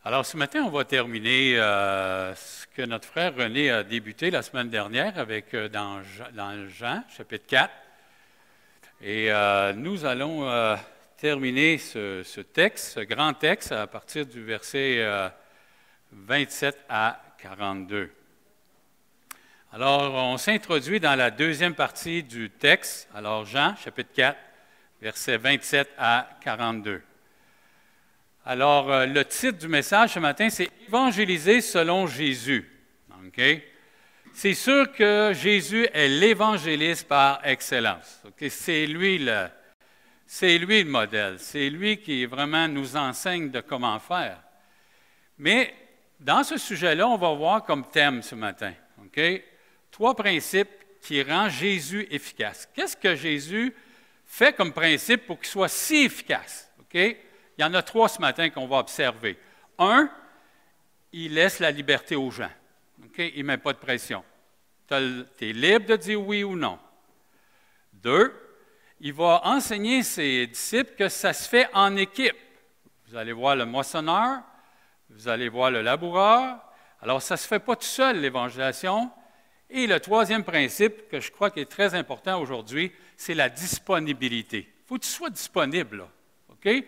Alors, ce matin, on va terminer ce que notre frère René a débuté la semaine dernière avec dans Jean, chapitre 4. Et nous allons terminer ce texte, ce grand texte, à partir du verset 27 à 42. Alors, on s'introduit dans la deuxième partie du texte. Alors, Jean, chapitre 4, versets 27 à 42. Alors, le titre du message ce matin, c'est « Évangéliser selon Jésus ». Okay? C'est sûr que Jésus est l'évangéliste par excellence. Okay? C'est lui le modèle. C'est lui qui vraiment nous enseigne de comment faire. Mais dans ce sujet-là, on va voir comme thème ce matin. Okay? 3 principes qui rendent Jésus efficace. Qu'est-ce que Jésus fait comme principe pour qu'il soit si efficace? Okay? Il y en a 3 ce matin qu'on va observer. 1, il laisse la liberté aux gens. Okay? Il ne met pas de pression. Tu es libre de dire oui ou non. 2, il va enseigner ses disciples que ça se fait en équipe. Vous allez voir le moissonneur, vous allez voir le laboureur. Alors, ça ne se fait pas tout seul, l'évangélisation. Et le 3e principe, que je crois qui est très important aujourd'hui, c'est la disponibilité. Il faut que tu sois disponible, là. OK?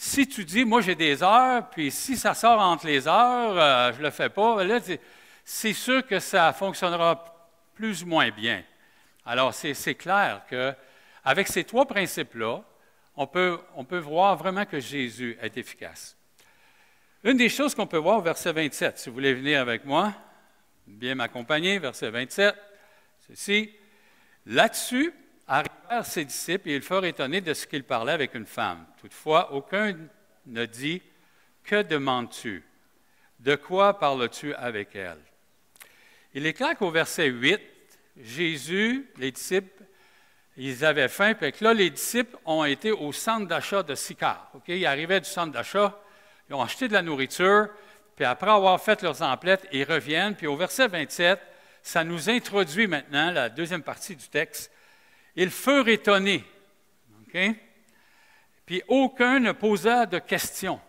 Si tu dis, moi j'ai des heures, puis si ça sort entre les heures, je ne le fais pas, là, c'est sûr que ça fonctionnera plus ou moins bien. Alors, c'est clair qu'avec ces 3 principes-là, on peut voir vraiment que Jésus est efficace. Une des choses qu'on peut voir au verset 27, si vous voulez venir avec moi, bien m'accompagner, verset 27, ceci. Là-dessus, arrivèrent ses disciples et ils furent étonnés de ce qu'il parlait avec une femme. Toutefois, aucun ne dit « Que demandes-tu? De quoi parles-tu avec elle? » Il est clair qu'au verset 8, Jésus, les disciples, ils avaient faim, puis là, les disciples ont été au centre d'achat de Sychar. Okay? Ils arrivaient du centre d'achat, ils ont acheté de la nourriture, puis après avoir fait leurs emplettes, ils reviennent. Puis au verset 27, ça nous introduit maintenant la deuxième partie du texte. Ils furent étonnés. Okay? Puis aucun ne posa de questions.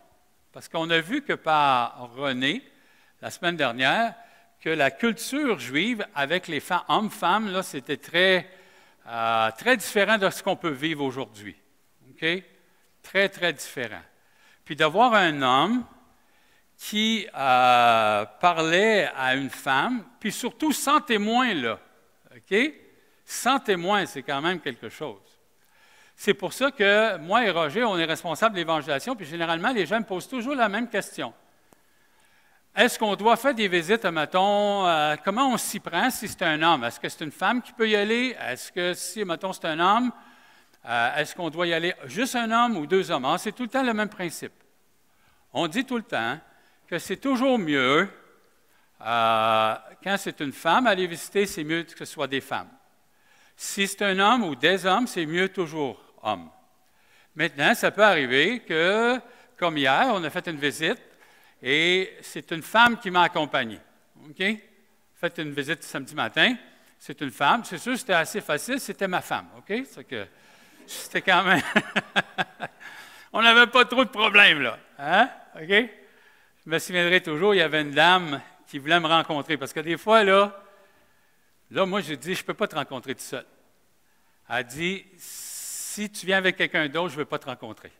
Parce qu'on a vu que par René, la semaine dernière, que la culture juive avec les femmes, hommes-femmes, là, c'était très différent de ce qu'on peut vivre aujourd'hui. Okay? Très, très différent. Puis d'avoir un homme qui parlait à une femme, puis surtout sans témoin, là. OK? Sans témoin, c'est quand même quelque chose. C'est pour ça que moi et Roger, on est responsables de l'évangélisation, puis généralement, les gens me posent toujours la même question. Est-ce qu'on doit faire des visites, mettons, comment on s'y prend si c'est un homme? Est-ce que c'est une femme qui peut y aller? Est-ce que si, mettons, c'est un homme, est-ce qu'on doit y aller juste un homme ou 2 hommes? Alors, c'est tout le temps le même principe. On dit tout le temps que c'est toujours mieux, quand c'est une femme, aller visiter, c'est mieux que ce soit des femmes. Si c'est un homme ou des hommes, c'est mieux toujours homme. Maintenant, ça peut arriver que, comme hier, on a fait une visite et c'est une femme qui m'a accompagné. OK? Fait une visite samedi matin, c'est une femme. C'est sûr que c'était assez facile, c'était ma femme. OK? C'est que c'était quand même... On n'avait pas trop de problèmes, là. Hein? OK? Je me souviendrai toujours, il y avait une dame qui voulait me rencontrer. Parce que des fois, là moi, j'ai dit, je ne peux pas te rencontrer tout seul. Elle a dit, si tu viens avec quelqu'un d'autre, je ne veux pas te rencontrer.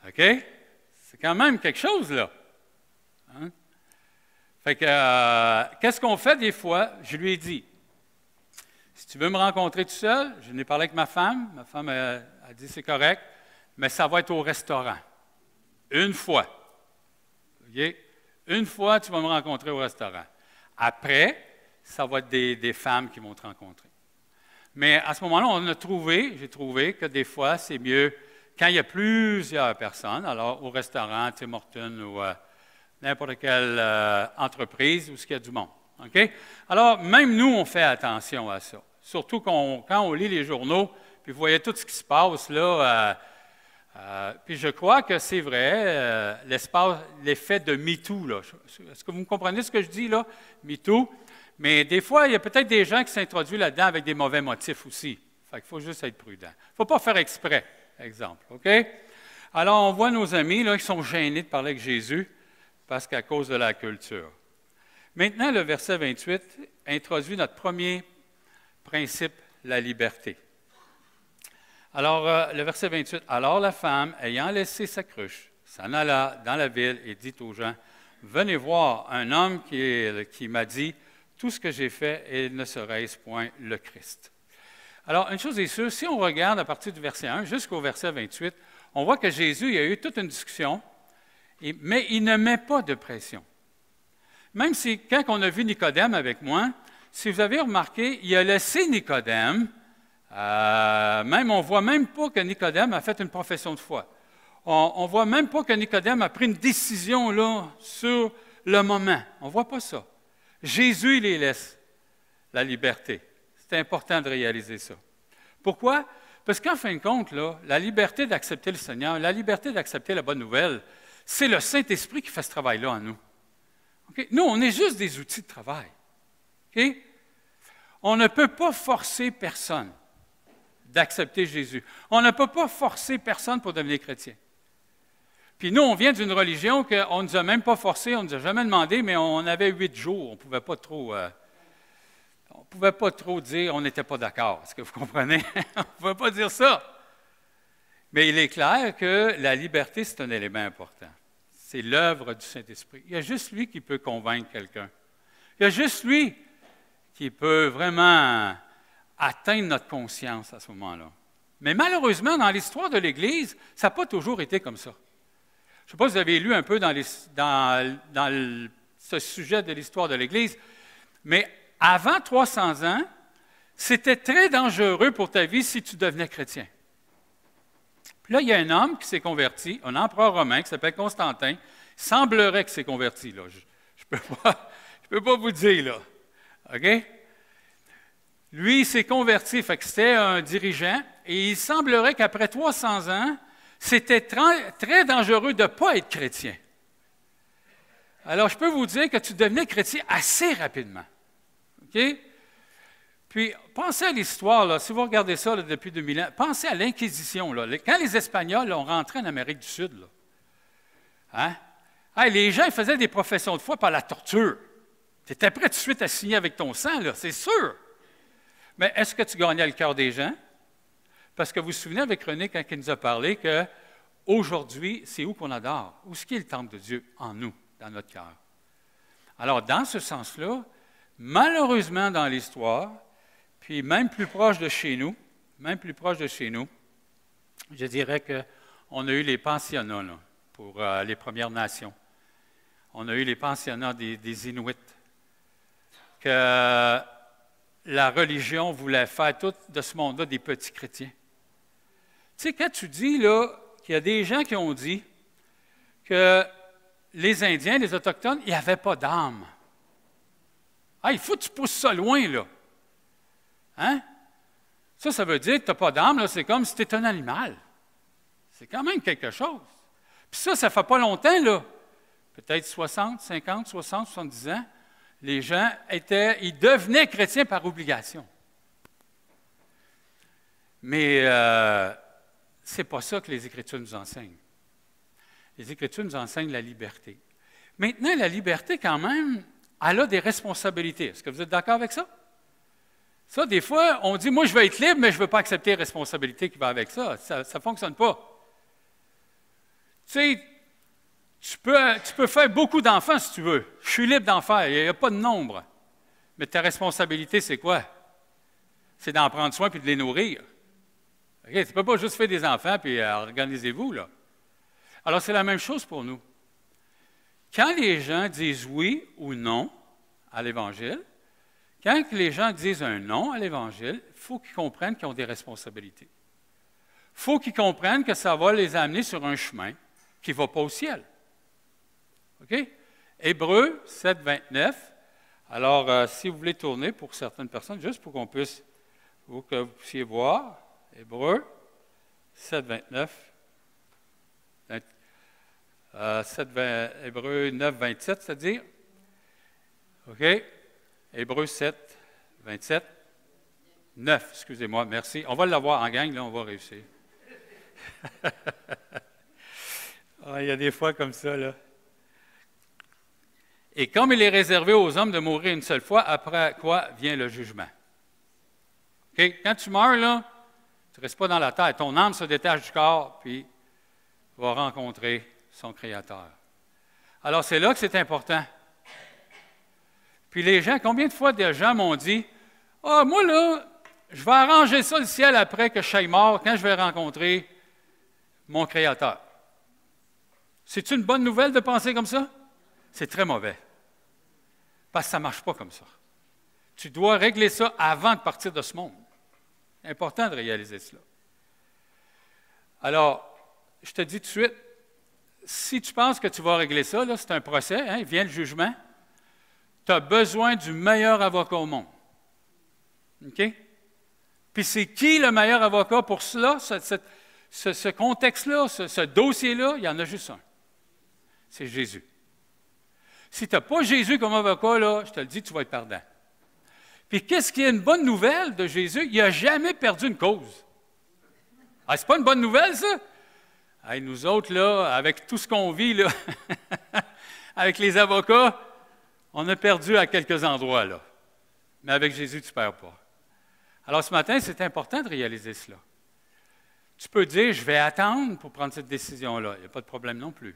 OK? C'est quand même quelque chose, là. Hein? Fait que, qu'est-ce qu'on fait des fois? Je lui ai dit, si tu veux me rencontrer tout seul, je n'ai parlé avec ma femme. Ma femme a dit, c'est correct, mais ça va être au restaurant. Une fois. Okay? Une fois, tu vas me rencontrer au restaurant. Après, ça va être des femmes qui vont te rencontrer. Mais à ce moment-là, j'ai trouvé que des fois, c'est mieux quand il y a plusieurs personnes, alors au restaurant, Tim Hortons ou n'importe quelle entreprise où il y a du monde. Okay? Alors, même nous, on fait attention à ça. Surtout quand on lit les journaux, puis vous voyez tout ce qui se passe là. Puis je crois que c'est vrai, l'effet de MeToo, là. Est-ce que vous me comprenez ce que je dis, là? MeToo. Mais des fois, il y a peut-être des gens qui s'introduisent là-dedans avec des mauvais motifs aussi. Fait qu'il faut juste être prudent. Il ne faut pas faire exprès, exemple. OK? Alors, on voit nos amis là, qui sont gênés de parler avec Jésus parce qu'à cause de la culture. Maintenant, le verset 28 introduit notre premier principe, la liberté. Alors, le verset 28, « Alors la femme, ayant laissé sa cruche, s'en alla dans la ville et dit aux gens, « Venez voir un homme qui m'a dit tout ce que j'ai fait et ne serait-ce point le Christ. » Alors, une chose est sûre, si on regarde à partir du verset 1 jusqu'au verset 28, on voit que Jésus, il y a eu toute une discussion, mais il ne met pas de pression. Même si, quand on a vu Nicodème avec moi, si vous avez remarqué, il a laissé Nicodème, même on ne voit même pas que Nicodème a fait une profession de foi. On ne voit même pas que Nicodème a pris une décision là, sur le moment. On ne voit pas ça. Jésus, il les laisse la liberté. C'est important de réaliser ça. Pourquoi? Parce qu'en fin de compte, là, la liberté d'accepter le Seigneur, la liberté d'accepter la bonne nouvelle, c'est le Saint-Esprit qui fait ce travail-là en nous. Okay? Nous, on est juste des outils de travail. Okay? On ne peut pas forcer personne d'accepter Jésus. On ne peut pas forcer personne pour devenir chrétien. Puis nous, on vient d'une religion qu'on ne nous a même pas forcé, on ne nous a jamais demandé, mais on avait 8 jours. On ne pouvait pas trop dire on n'était pas d'accord. Est-ce que vous comprenez? On ne pouvait pas dire ça. Mais il est clair que la liberté, c'est un élément important. C'est l'œuvre du Saint-Esprit. Il y a juste lui qui peut convaincre quelqu'un. Il y a juste lui qui peut vraiment atteindre notre conscience à ce moment-là. Mais malheureusement, dans l'histoire de l'Église, ça n'a pas toujours été comme ça. Je ne sais pas si vous avez lu un peu dans ce sujet de l'histoire de l'Église, mais avant 300 ans, c'était très dangereux pour ta vie si tu devenais chrétien. Puis là, il y a un homme qui s'est converti, un empereur romain qui s'appelle Constantin. Il semblerait qu'il s'est converti, là. Je peux pas vous dire, là. OK? Lui, il s'est converti, fait que c'était un dirigeant, et il semblerait qu'après 300 ans, c'était très, très dangereux de ne pas être chrétien. Alors, je peux vous dire que tu devenais chrétien assez rapidement. OK? Puis, pensez à l'histoire, là, si vous regardez ça là, depuis 2000 ans, pensez à l'Inquisition. Là. Quand les Espagnols ont rentré en Amérique du Sud, là, hein? Hey, les gens ils faisaient des professions de foi par la torture. Tu étais prêt tout de suite à signer avec ton sang, là, c'est sûr. Mais est-ce que tu gagnais le cœur des gens? Parce que vous vous souvenez avec René, quand il nous a parlé qu'aujourd'hui, c'est où qu'on adore? Où est-ce qu'il est le temple de Dieu? En nous, dans notre cœur. Alors, dans ce sens-là, malheureusement dans l'histoire, puis même plus proche de chez nous, je dirais qu'on a eu les pensionnats là, pour les Premières Nations. On a eu les pensionnats des Inuits, que la religion voulait faire tout de ce monde-là des petits chrétiens. Tu sais, quand tu dis là qu'il y a des gens qui ont dit que les Indiens, les Autochtones, ils n'avaient pas d'âme. Ah, il faut que tu pousses ça loin, là. Hein? Ça veut dire que tu n'as pas d'âme, là, c'est comme si tu étais un animal. C'est quand même quelque chose. Puis ça ne fait pas longtemps, là. Peut-être 60, 50, 60, 70 ans, les gens ils devenaient chrétiens par obligation. Mais ce n'est pas ça que les Écritures nous enseignent. Les Écritures nous enseignent la liberté. Maintenant, la liberté, quand même, elle a des responsabilités. Est-ce que vous êtes d'accord avec ça? Ça, des fois, on dit, moi, je veux être libre, mais je ne veux pas accepter les responsabilités qui vont avec ça. Ça ne fonctionne pas. Tu sais, tu peux faire beaucoup d'enfants si tu veux. Je suis libre d'en faire. Il n'y a pas de nombre. Mais ta responsabilité, c'est quoi? C'est d'en prendre soin puis de les nourrir. Okay? Tu ne peux pas juste faire des enfants puis organisez-vous, là. Alors, c'est la même chose pour nous. Quand les gens disent oui ou non à l'Évangile, quand les gens disent un non à l'Évangile, il faut qu'ils comprennent qu'ils ont des responsabilités. Il faut qu'ils comprennent que ça va les amener sur un chemin qui ne va pas au ciel. OK? Hébreux 7, 29. Alors, si vous voulez tourner pour certaines personnes, juste pour que vous puissiez voir, Hébreux 7, 29. Hébreux 9, 27, c'est-à-dire. OK? Hébreux 7, 27. 9, excusez-moi, merci. On va l'avoir en gang, là, on va réussir. Ah, il y a des fois comme ça, là. Et comme il est réservé aux hommes de mourir une seule fois, après quoi vient le jugement. Okay? Quand tu meurs, là, tu ne restes pas dans la terre. Ton âme se détache du corps, puis va rencontrer son Créateur. Alors, c'est là que c'est important. Puis les gens, combien de fois des gens m'ont dit, « Ah, moi, là, je vais arranger ça le ciel après que je sois mort, quand je vais rencontrer mon Créateur. » C'est-tu une bonne nouvelle de penser comme ça? C'est très mauvais. Parce que ça ne marche pas comme ça. Tu dois régler ça avant de partir de ce monde. C'est important de réaliser cela. Alors, je te dis tout de suite, si tu penses que tu vas régler ça, là, c'est un procès, hein, il vient le jugement, tu as besoin du meilleur avocat au monde. OK? Puis c'est qui le meilleur avocat pour cela, ce contexte-là, ce dossier-là? Il y en a juste un. C'est Jésus. Si tu n'as pas Jésus comme avocat, là, je te le dis, tu vas être perdant. Puis qu'est-ce qui est une bonne nouvelle de Jésus? Il n'a jamais perdu une cause. Ah, c'est pas une bonne nouvelle, ça? Hey, nous autres, là, avec tout ce qu'on vit, là, avec les avocats, on a perdu à quelques endroits, là. Mais avec Jésus, tu ne perds pas. Alors ce matin, c'est important de réaliser cela. Tu peux dire, je vais attendre pour prendre cette décision-là. Il n'y a pas de problème non plus.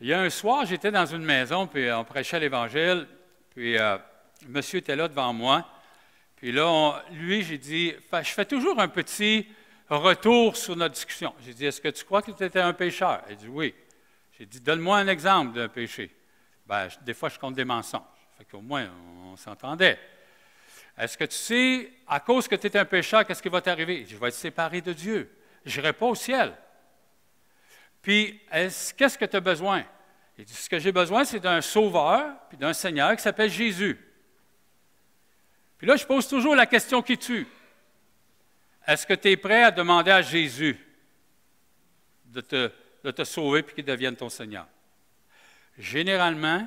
Il y a un soir, j'étais dans une maison, puis on prêchait l'Évangile, puis le monsieur était là devant moi. Puis là, lui, j'ai dit, je fais toujours un petit retour sur notre discussion. J'ai dit, est-ce que tu crois que tu étais un pécheur? Il dit, oui. J'ai dit, donne-moi un exemple d'un péché. Ben, des fois, je compte des mensonges. Fait qu'au moins, on s'entendait. Est-ce que tu sais, à cause que tu es un pécheur, qu'est-ce qui va t'arriver? Je vais être séparé de Dieu. Je n'irai pas au ciel. Puis, qu'est-ce que tu as besoin? Il dit, ce que j'ai besoin, c'est d'un sauveur, puis d'un Seigneur qui s'appelle Jésus. Puis là, je pose toujours la question qui tue. Est-ce que tu es prêt à demander à Jésus de te sauver puis qu'il devienne ton Seigneur? Généralement,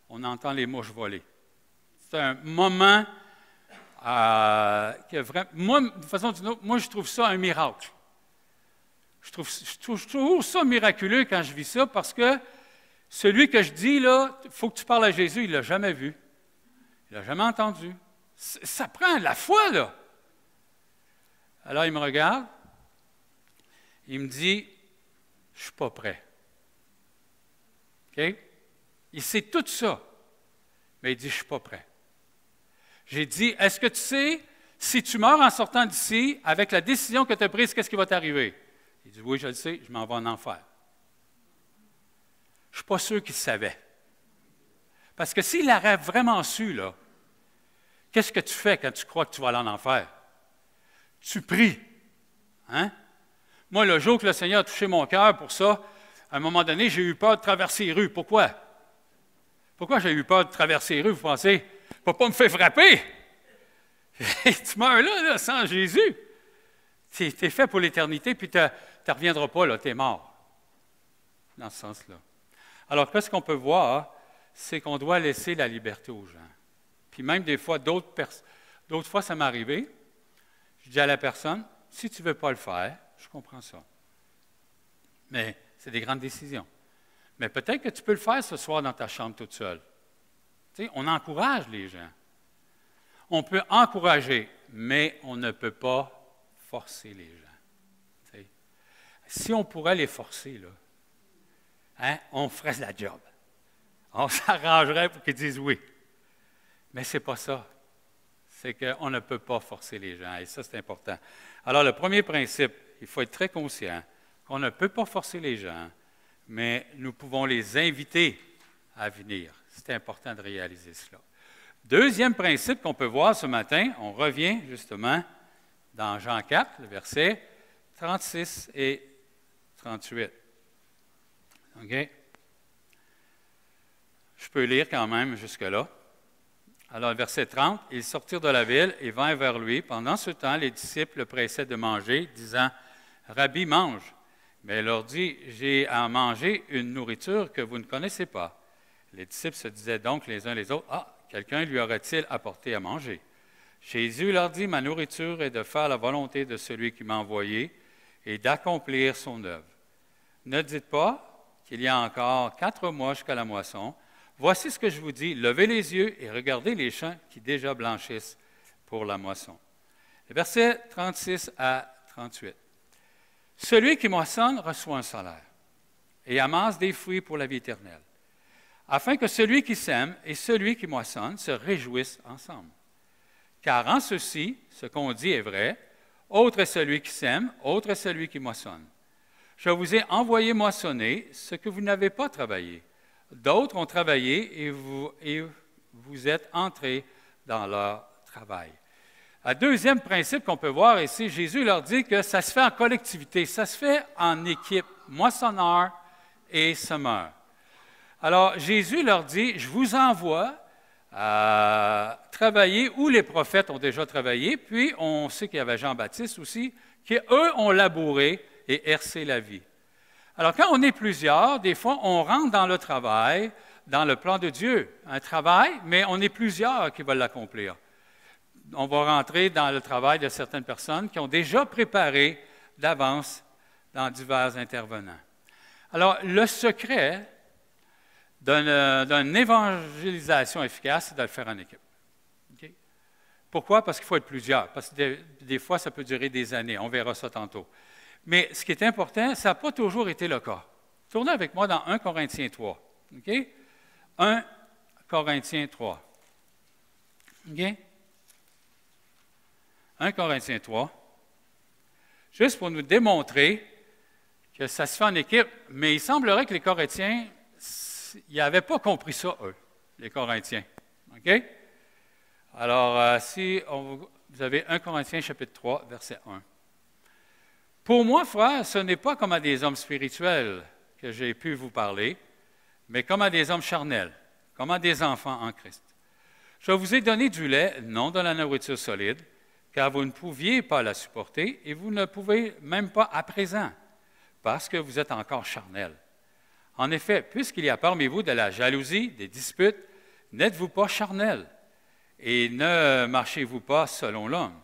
on entend les mouches voler. C'est un moment qui est vraiment... Moi, de façon d'une autre, moi, je trouve ça un miracle. Je trouve toujours ça miraculeux quand je vis ça parce que celui que je dis, là, il faut que tu parles à Jésus, il ne l'a jamais vu. Il ne l'a jamais entendu. Ça prend de la foi, là. Alors, il me regarde, il me dit, je ne suis pas prêt. OK? Il sait tout ça, mais il dit, je ne suis pas prêt. J'ai dit, est-ce que tu sais, si tu meurs en sortant d'ici, avec la décision que tu as prise, qu'est-ce qui va t'arriver? Il dit, oui, je le sais, je m'en vais en enfer. Je ne suis pas sûr qu'il savait. Parce que s'il aurait vraiment su, là, qu'est-ce que tu fais quand tu crois que tu vas aller en enfer? Tu pries. Hein? Moi, le jour que le Seigneur a touché mon cœur pour ça, à un moment donné, j'ai eu peur de traverser les rues. Pourquoi? Pourquoi j'ai eu peur de traverser les rues? Vous pensez, papa me fait frapper? Tu meurs là, sans Jésus. Tu es fait pour l'éternité, puis tu ne reviendras pas, tu es mort. Dans ce sens-là. Alors, qu'est-ce qu'on peut voir? C'est qu'on doit laisser la liberté aux gens. Puis même des fois, d'autres fois, ça m'est arrivé. Je dis à la personne, si tu ne veux pas le faire, je comprends ça. Mais c'est des grandes décisions. Mais peut-être que tu peux le faire ce soir dans ta chambre toute seule. Tu sais, on encourage les gens. On peut encourager, mais on ne peut pas forcer les gens. Tu sais. Si on pourrait les forcer, là, hein, on ferait la job. On s'arrangerait pour qu'ils disent oui. Mais ce n'est pas ça. C'est qu'on ne peut pas forcer les gens. Et ça, c'est important. Alors, le premier principe, il faut être très conscient qu'on ne peut pas forcer les gens, mais nous pouvons les inviter à venir. C'est important de réaliser cela. Deuxième principe qu'on peut voir ce matin, on revient justement dans Jean 4, le verset 36 et 38. OK? Je peux lire quand même jusque-là. Alors, verset 30, « Ils sortirent de la ville et vinrent vers lui. Pendant ce temps, les disciples le pressaient de manger, disant, « Rabbi, mange. » Mais il leur dit, « J'ai à manger une nourriture que vous ne connaissez pas. » Les disciples se disaient donc les uns les autres, « Ah, quelqu'un lui aurait-il apporté à manger? » Jésus leur dit, « Ma nourriture est de faire la volonté de celui qui m'a envoyé et d'accomplir son œuvre. Ne dites pas qu'il y a encore 4 mois jusqu'à la moisson. Voici ce que je vous dis, levez les yeux et regardez les champs qui déjà blanchissent pour la moisson. Les versets 36 à 38. Celui qui moissonne reçoit un salaire et amasse des fruits pour la vie éternelle, afin que celui qui sème et celui qui moissonne se réjouissent ensemble. Car en ceci, ce qu'on dit est vrai, autre est celui qui sème, autre est celui qui moissonne. Je vous ai envoyé moissonner ce que vous n'avez pas travaillé. D'autres ont travaillé et vous êtes entrés dans leur travail. Un deuxième principe qu'on peut voir ici, Jésus leur dit que ça se fait en collectivité, ça se fait en équipe, moissonneur et semeur. Alors, Jésus leur dit, je vous envoie à travailler où les prophètes ont déjà travaillé, puis on sait qu'il y avait Jean-Baptiste aussi, qui eux ont labouré et hercé la vie. Alors, quand on est plusieurs, des fois, on rentre dans le travail, dans le plan de Dieu. Un travail, mais on est plusieurs qui veulent l'accomplir. On va rentrer dans le travail de certaines personnes qui ont déjà préparé d'avance dans divers intervenants. Alors, le secret d'une évangélisation efficace, c'est de le faire en équipe. Okay? Pourquoi? Parce qu'il faut être plusieurs. Parce que des fois, ça peut durer des années. On verra ça tantôt. Mais ce qui est important, ça n'a pas toujours été le cas. Tournez avec moi dans 1 Corinthiens 3. OK? 1 Corinthiens 3. OK? 1 Corinthiens 3. Juste pour nous démontrer que ça se fait en équipe, mais il semblerait que les Corinthiens, ils n'avaient pas compris ça, eux, les Corinthiens. OK? Alors, vous avez 1 Corinthiens chapitre 3, verset 1. Pour moi, frères, ce n'est pas comme à des hommes spirituels que j'ai pu vous parler, mais comme à des hommes charnels, comme à des enfants en Christ. Je vous ai donné du lait, non de la nourriture solide, car vous ne pouviez pas la supporter et vous ne pouvez même pas à présent, parce que vous êtes encore charnels. En effet, puisqu'il y a parmi vous de la jalousie, des disputes, n'êtes-vous pas charnels et ne marchez-vous pas selon l'homme.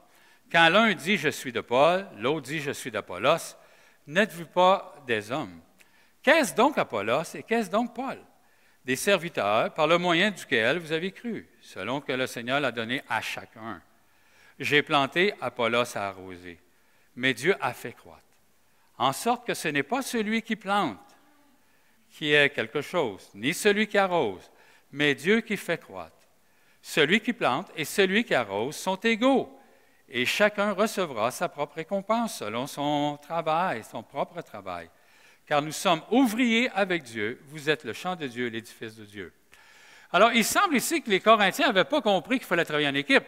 Quand l'un dit « je suis de Paul », l'autre dit « je suis d'Apollos », n'êtes-vous pas des hommes? Qu'est-ce donc Apollos et qu'est-ce donc Paul? Des serviteurs par le moyen duquel vous avez cru, selon que le Seigneur l'a donné à chacun. J'ai planté, Apollos a arrosé, mais Dieu a fait croître. En sorte que ce n'est pas celui qui plante qui est quelque chose, ni celui qui arrose, mais Dieu qui fait croître. Celui qui plante et celui qui arrose sont égaux, et chacun recevra sa propre récompense selon son travail, son propre travail. Car nous sommes ouvriers avec Dieu, vous êtes le champ de Dieu, l'édifice de Dieu. Alors, il semble ici que les Corinthiens n'avaient pas compris qu'il fallait travailler en équipe.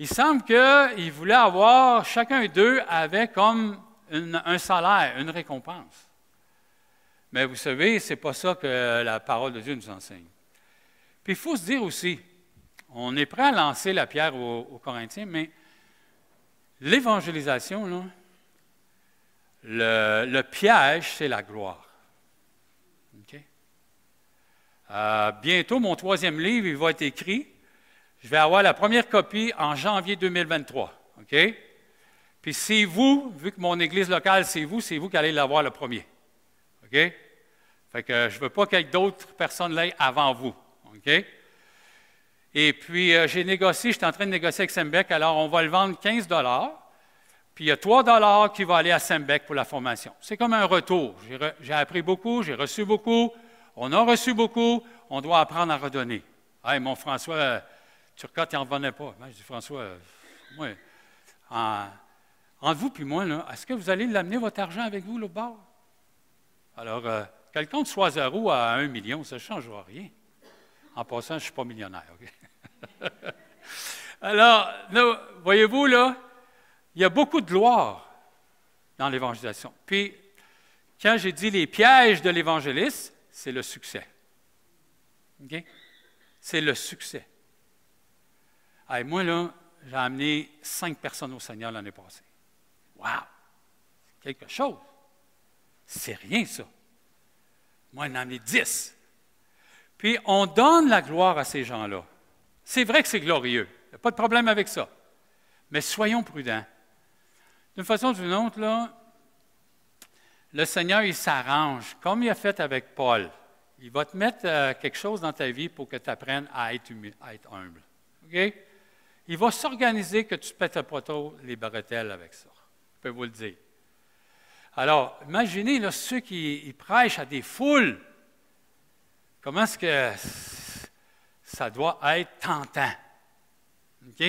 Il semble qu'ils voulaient avoir, chacun d'eux avait comme un salaire, une récompense. Mais vous savez, ce n'est pas ça que la parole de Dieu nous enseigne. Puis il faut se dire aussi, on est prêt à lancer la pierre aux Corinthiens, mais l'évangélisation, là, le piège, c'est la gloire. Okay? Bientôt, mon 3e livre, il va être écrit. Je vais avoir la première copie en janvier 2023. OK? Puis c'est vous, vu que mon église locale, c'est vous qui allez l'avoir le premier. OK? Fait que je ne veux pas qu'il y ait d'autres personnes là avant vous. OK? Et puis, j'ai négocié, je suis en train de négocier avec Sembec, alors on va le vendre 15 $, puis il y a 3 $ qui vont aller à Sembec pour la formation. C'est comme un retour. J'ai appris beaucoup, j'ai reçu beaucoup, on a reçu beaucoup, on doit apprendre à redonner. Hey, mon François Turcotte, il n'en revenait pas. Je dis, François, moi, entre vous et moi, est-ce que vous allez l'amener votre argent avec vous, l'autre bord? Alors, quelqu'un de 3 € à 1 million, ça ne changera rien. En passant, je ne suis pas millionnaire. Okay? Alors, voyez-vous, là, il y a beaucoup de gloire dans l'évangélisation. Puis, quand j'ai dit les pièges de l'évangéliste, c'est le succès. Okay? C'est le succès. Hey, moi, là, j'ai amené 5 personnes au Seigneur l'année passée. Wow! C'est quelque chose. C'est rien, ça. Moi, j'en ai amené 10. Puis, on donne la gloire à ces gens-là. C'est vrai que c'est glorieux. Il n'y a pas de problème avec ça. Mais soyons prudents. D'une façon ou d'une autre, là, le Seigneur, il s'arrange, comme il a fait avec Paul. Il va te mettre quelque chose dans ta vie pour que tu apprennes à être humble. OK? Il va s'organiser que tu ne pètes pas trop les bretelles avec ça. Je peux vous le dire. Alors, imaginez là, ceux qui prêchent à des foules. Comment est-ce que ça doit être tentant? OK?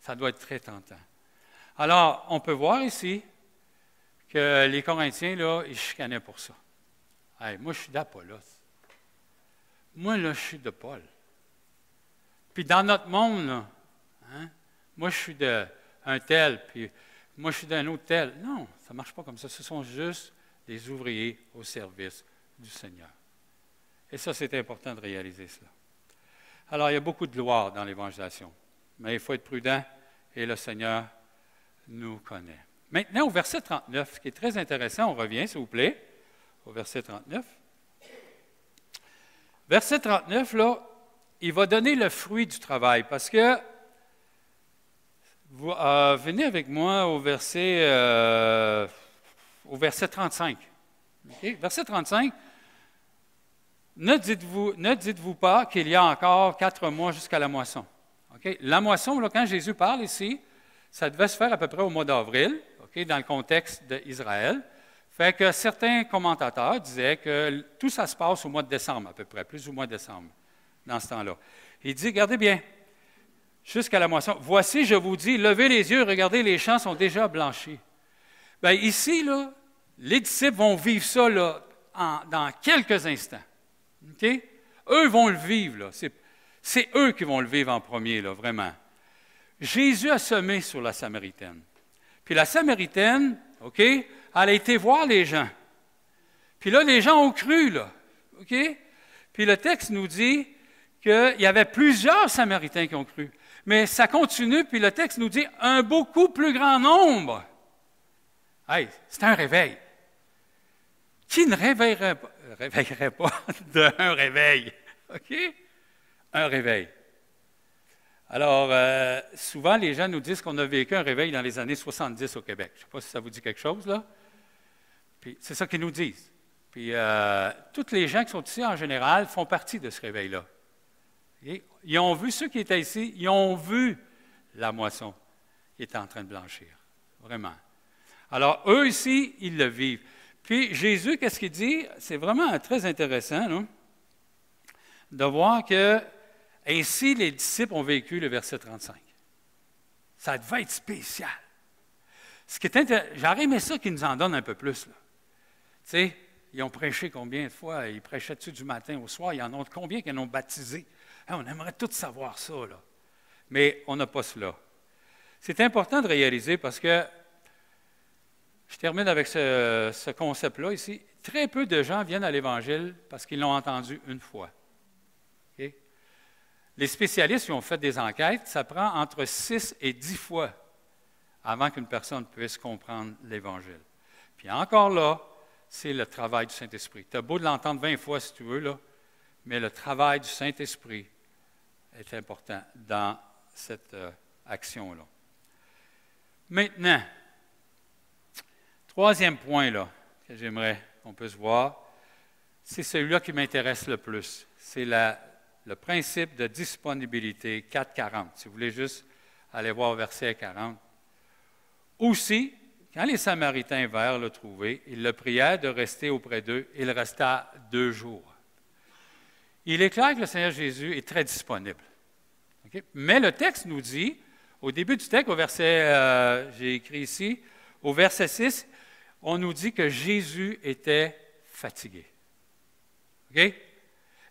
Ça doit être très tentant. Alors, on peut voir ici que les Corinthiens, là, ils chicanaient pour ça. Hey, moi, je suis d'Apollos. Moi, là, je suis de Paul. Puis dans notre monde, là, hein, moi, je suis d'un tel, puis moi, je suis d'un autre tel. Non, ça ne marche pas comme ça. Ce sont juste des ouvriers au service du Seigneur. Et ça, c'est important de réaliser cela. Alors, il y a beaucoup de gloire dans l'évangélisation, mais il faut être prudent et le Seigneur nous connaît. Maintenant, au verset 39, ce qui est très intéressant, on revient, s'il vous plaît, au verset 39. Verset 39, là, il va donner le fruit du travail, parce que, vous venez avec moi au verset 35. Okay? Verset 35, ne dites-vous pas qu'il y a encore 4 mois jusqu'à la moisson. Okay? La moisson, là, quand Jésus parle ici, ça devait se faire à peu près au mois d'avril, okay, dans le contexte d'Israël. Fait que certains commentateurs disaient que tout ça se passe au mois de décembre, à peu près, plus ou moins décembre, dans ce temps-là. Il dit, regardez bien, jusqu'à la moisson, voici, je vous dis, levez les yeux, regardez, les champs sont déjà blanchis. Bien, ici, là, les disciples vont vivre ça là, dans quelques instants. Okay? Eux vont le vivre, là. C'est eux qui vont le vivre en premier, là, vraiment. Jésus a semé sur la Samaritaine. Puis la Samaritaine, OK, elle a été voir les gens. Puis là, les gens ont cru, là. OK? Puis le texte nous dit qu'il y avait plusieurs Samaritains qui ont cru. Mais ça continue, puis le texte nous dit un beaucoup plus grand nombre. Hey, c'est un réveil. Qui ne réveillerait pas d'un réveil? OK? Un réveil. Alors, souvent, les gens nous disent qu'on a vécu un réveil dans les années 70 au Québec. Je ne sais pas si ça vous dit quelque chose, là. Puis, c'est ça qu'ils nous disent. Puis, tous les gens qui sont ici, en général, font partie de ce réveil-là. Okay? Ils ont vu, ceux qui étaient ici, ils ont vu la moisson qui était en train de blanchir. Vraiment. Alors, eux ici, ils le vivent. Puis, Jésus, qu'est-ce qu'il dit? C'est vraiment très intéressant, là, de voir que ainsi, les disciples ont vécu le verset 35. Ça devait être spécial. J'aurais aimé ça qu'ils nous en donnent un peu plus. Tu sais, ils ont prêché combien de fois? Ils prêchaient-tu du matin au soir? Il y en a combien qui en ont baptisé? On aimerait tous savoir ça, là. Mais on n'a pas cela. C'est important de réaliser parce que, je termine avec ce concept-là ici, très peu de gens viennent à l'Évangile parce qu'ils l'ont entendu une fois. Okay? Les spécialistes qui ont fait des enquêtes, ça prend entre 6 et 10 fois avant qu'une personne puisse comprendre l'Évangile. Puis encore là, c'est le travail du Saint-Esprit. Tu as beau de l'entendre 20 fois si tu veux, là, mais le travail du Saint-Esprit est important dans cette action-là. Maintenant, troisième point là, que j'aimerais qu'on puisse voir, c'est celui-là qui m'intéresse le plus. C'est le principe de disponibilité 4.40. Si vous voulez juste aller voir verset 40. Aussi, quand les Samaritains vinrent le trouver, ils le prièrent de rester auprès d'eux. Il resta 2 jours. Il est clair que le Seigneur Jésus est très disponible. Okay? Mais le texte nous dit, au début du texte, au verset, j'ai écrit ici, au verset 6, on nous dit que Jésus était fatigué. OK?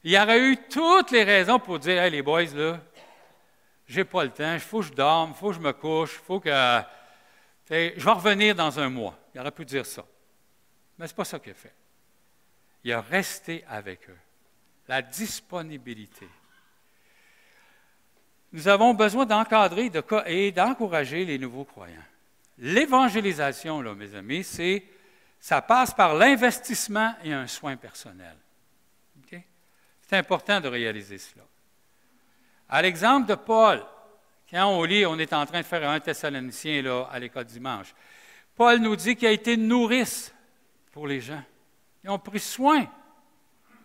Il y aurait eu toutes les raisons pour dire, hey, les boys, là, j'ai pas le temps, il faut que je dorme, il faut que je me couche, il faut que. Je vais revenir dans 1 mois. Il aurait pu dire ça. Mais ce n'est pas ça qu'il a fait. Il a resté avec eux. La disponibilité. Nous avons besoin d'encadrer et d'encourager les nouveaux croyants. L'évangélisation, là, mes amis, ça passe par l'investissement et un soin personnel. Okay? C'est important de réaliser cela. À l'exemple de Paul, quand on lit, on est en train de faire un Thessalonicien là, à l'école dimanche. Paul nous dit qu'il a été nourrice pour les gens. Ils ont pris soin,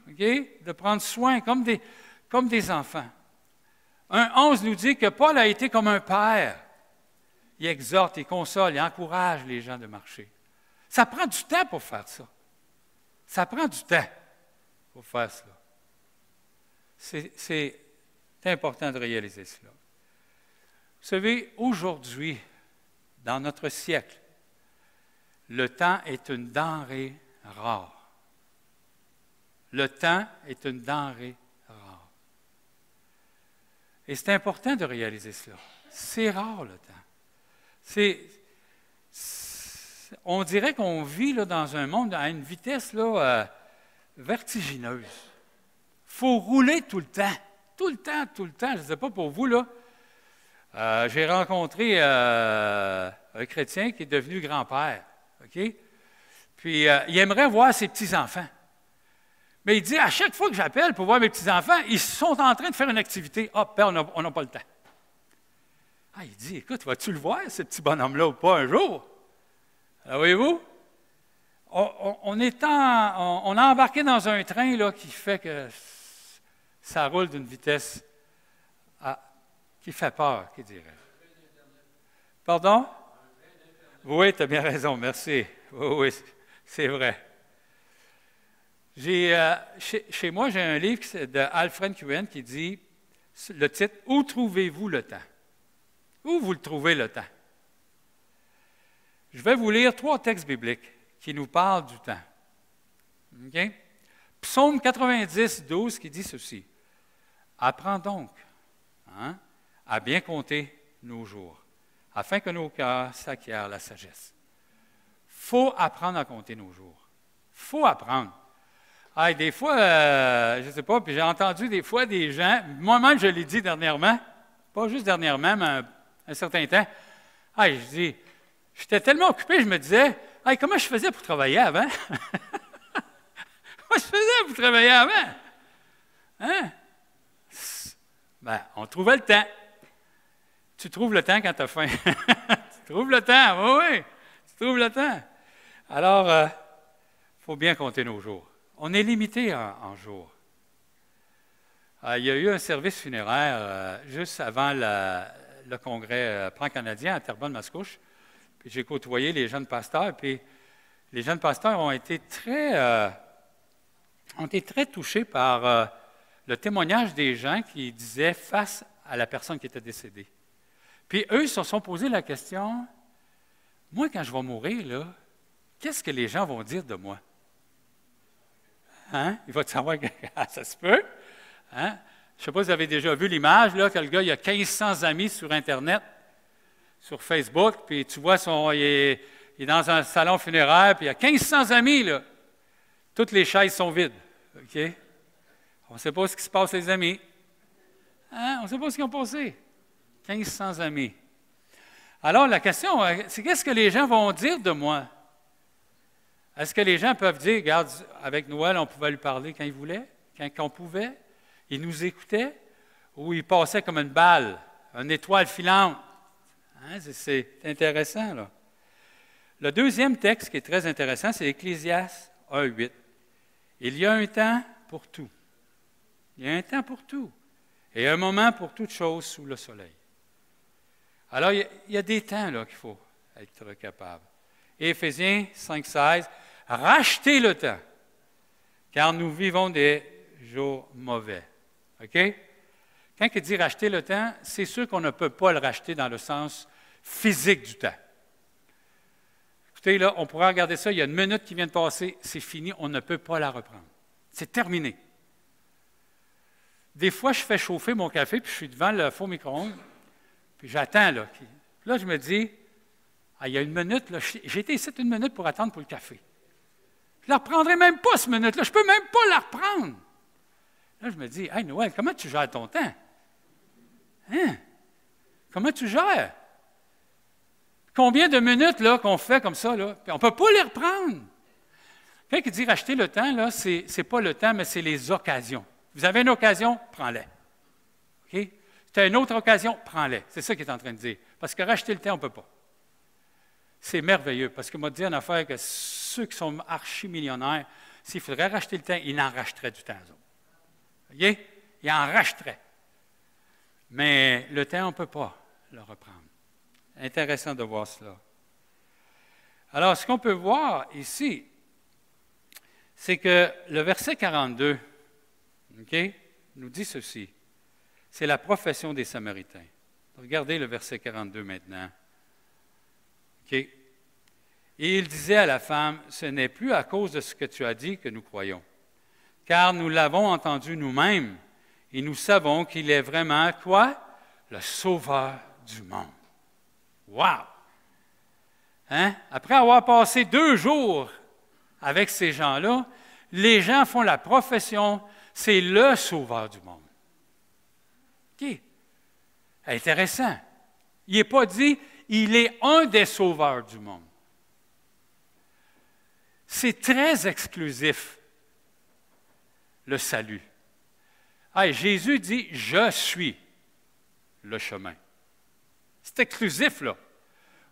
de prendre soin comme des enfants. 1,11 nous dit que Paul a été comme un père. Il exhorte, il console, il encourage les gens de marcher. Ça prend du temps pour faire ça. Ça prend du temps pour faire cela. C'est important de réaliser cela. Vous savez, aujourd'hui, dans notre siècle, le temps est une denrée rare. Le temps est une denrée rare. Et c'est important de réaliser cela. C'est rare le temps. On dirait qu'on vit là, dans un monde à une vitesse là, vertigineuse. Il faut rouler tout le temps. Tout le temps, tout le temps. Je ne sais pas pour vous, là. J'ai rencontré un chrétien qui est devenu grand-père. OK? Puis, il aimerait voir ses petits-enfants. Mais il dit, à chaque fois que j'appelle pour voir mes petits-enfants, ils sont en train de faire une activité. Ah, père, on n'a pas le temps. Ah, il dit, écoute, vas-tu le voir, ce petit bonhomme-là, ou pas un jour? Alors, voyez-vous? On a embarqué dans un train là, qui fait que ça roule d'une vitesse qui fait peur, qui dirait. Pardon? Oui, tu as bien raison, merci. Oui, c'est vrai. Chez moi, j'ai un livre de Alfred Cohen qui dit, le titre « Où trouvez-vous le temps? » Où vous le trouvez le temps? Je vais vous lire 3 textes bibliques qui nous parlent du temps. Okay? Psaume 90, 12 qui dit ceci. « Apprends donc à bien compter nos jours, afin que nos cœurs s'acquièrent la sagesse. » Il faut apprendre à compter nos jours. Il faut apprendre. Ah, des fois, je ne sais pas, puis j'ai entendu des fois des gens, moi-même je l'ai dit dernièrement, pas juste dernièrement, mais un certain temps. Ah, je dis, j'étais tellement occupé, je me disais, hey, comment je faisais pour travailler avant? Comment je faisais pour travailler avant? Hein? Ben, on trouvait le temps. Tu trouves le temps quand tu as faim. Tu trouves le temps, oui, tu trouves le temps. Alors, il faut bien compter nos jours. On est limité en jours. Il y a eu un service funéraire juste avant le congrès pan-canadien à Terrebonne-Mascouche. Puis j'ai côtoyé les jeunes pasteurs, puis les jeunes pasteurs ont été très touchés par le témoignage des gens qui disaient face à la personne qui était décédée. Puis eux se sont posé la question, moi, quand je vais mourir, là, qu'est-ce que les gens vont dire de moi? Hein? Il va te savoir que ça se peut. Hein? Je ne sais pas si vous avez déjà vu l'image, là, que le gars, il a 1500 amis sur Internet, sur Facebook, puis tu vois, il est dans un salon funéraire, puis il a 1500 amis, là. Toutes les chaises sont vides. OK? On ne sait pas ce qui se passe, les amis. Hein? On ne sait pas ce qu'ils ont passé. 1500 amis. Alors, la question, c'est qu'est-ce que les gens vont dire de moi? Est-ce que les gens peuvent dire, regarde, avec Noël, on pouvait lui parler quand il voulait, quand on pouvait, il nous écoutait, ou il passait comme une balle, une étoile filante? Hein, c'est intéressant, là. Le deuxième texte qui est très intéressant, c'est Ecclésiaste 1:8. Il y a un temps pour tout. Il y a un temps pour tout. Et un moment pour toute chose sous le soleil. Alors, il y a des temps là qu'il faut être capable. Et Éphésiens 5:16, rachetez le temps, car nous vivons des jours mauvais. OK? Quand il dit racheter le temps, c'est sûr qu'on ne peut pas le racheter dans le sens physique du temps. Écoutez, là, on pourrait regarder ça, il y a une minute qui vient de passer, c'est fini, on ne peut pas la reprendre. C'est terminé. Des fois, je fais chauffer mon café, puis je suis devant le four micro-ondes, puis j'attends, là. Là, je me dis, ah, il y a une minute, là, j'ai été ici une minute pour attendre pour le café. Je ne la reprendrai même pas, cette minute-là. Je ne peux même pas la reprendre. Là, je me dis, hey, Noël, comment tu gères ton temps? Hein? Comment tu gères? Combien de minutes là, qu'on fait comme ça, là? Puis on ne peut pas les reprendre. Quand il dit racheter le temps, là, c'est pas le temps, mais c'est les occasions. Vous avez une occasion, prends-les. OK? Tu as une autre occasion, prends-les. C'est ça qu'il est en train de dire. Parce que racheter le temps, on ne peut pas. c'est merveilleux, parce que m'a dit en affaire que ceux qui sont archi-millionnaires, s'il faudrait racheter le temps, ils en rachèteraient du temps, eux autres. Voyez? Ils en rachèteraient. Mais le temps, on ne peut pas le reprendre. Intéressant de voir cela. Alors, ce qu'on peut voir ici, c'est que le verset 42, nous dit ceci. C'est la profession des Samaritains. Regardez le verset 42 maintenant. Et il disait à la femme, « Ce n'est plus à cause de ce que tu as dit que nous croyons, car nous l'avons entendu nous-mêmes, et nous savons qu'il est vraiment, quoi? Le Sauveur du monde. » Wow! Hein? Après avoir passé 2 jours avec ces gens-là, les gens font la profession, c'est le Sauveur du monde. OK? Intéressant. Il n'est pas dit, il est un des sauveurs du monde. C'est très exclusif, le salut. Hey, Jésus dit, je suis le chemin. C'est exclusif, là.